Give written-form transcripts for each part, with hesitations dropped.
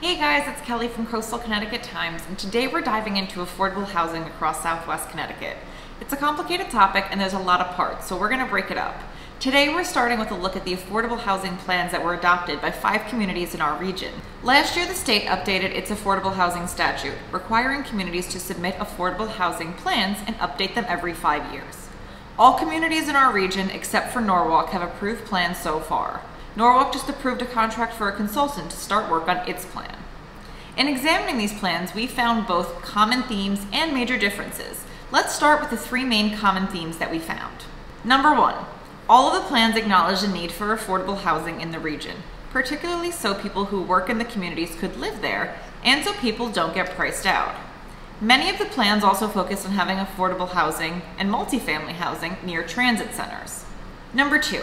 Hey guys, it's Kelly from Coastal Connecticut Times, and today we're diving into affordable housing across Southwest Connecticut. It's a complicated topic and there's a lot of parts, so we're going to break it up. Today we're starting with a look at the affordable housing plans that were adopted by 5 communities in our region. Last year the state updated its affordable housing statute, requiring communities to submit affordable housing plans and update them every 5 years. All communities in our region, except for Norwalk, have approved plans so far. Norwalk just approved a contract for a consultant to start work on its plan. In examining these plans, we found both common themes and major differences. Let's start with the 3 main common themes that we found. Number 1, all of the plans acknowledge the need for affordable housing in the region, particularly so people who work in the communities could live there, and so people don't get priced out. Many of the plans also focus on having affordable housing and multifamily housing near transit centers. Number 2,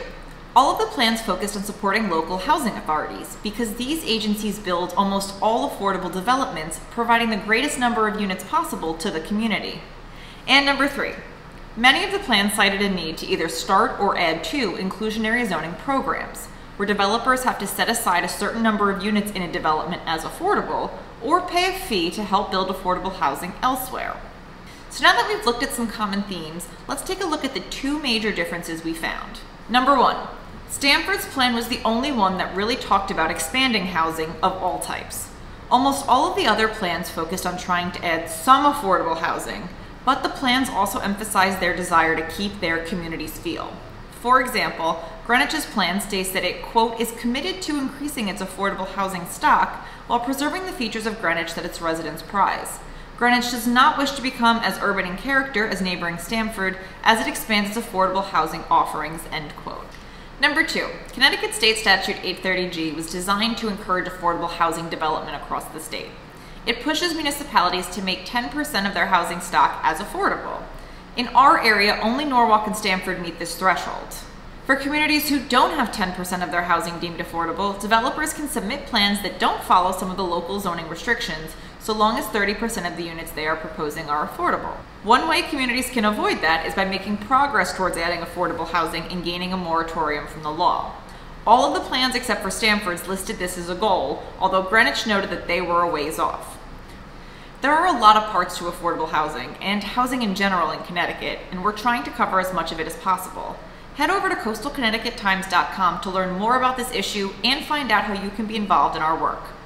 all of the plans focused on supporting local housing authorities because these agencies build almost all affordable developments, providing the greatest number of units possible to the community. And number 3, many of the plans cited a need to either start or add to inclusionary zoning programs, where developers have to set aside a certain number of units in a development as affordable or pay a fee to help build affordable housing elsewhere. So now that we've looked at some common themes, let's take a look at the 2 major differences we found. Number 1, Stamford's plan was the only one that really talked about expanding housing of all types. Almost all of the other plans focused on trying to add some affordable housing, but the plans also emphasized their desire to keep their communities feel. For example, Greenwich's plan states that it, quote, is committed to increasing its affordable housing stock while preserving the features of Greenwich that its residents prize. Greenwich does not wish to become as urban in character as neighboring Stamford as it expands its affordable housing offerings, end quote. Number 2, Connecticut State Statute 830G was designed to encourage affordable housing development across the state. It pushes municipalities to make 10% of their housing stock as affordable. In our area, only Norwalk and Stamford meet this threshold. For communities who don't have 10% of their housing deemed affordable, developers can submit plans that don't follow some of the local zoning restrictions, so long as 30% of the units they are proposing are affordable. One way communities can avoid that is by making progress towards adding affordable housing and gaining a moratorium from the law. All of the plans except for Stamford's listed this as a goal, although Greenwich noted that they were a ways off. There are a lot of parts to affordable housing, and housing in general in Connecticut, and we're trying to cover as much of it as possible. Head over to coastalconnecticuttimes.com to learn more about this issue and find out how you can be involved in our work.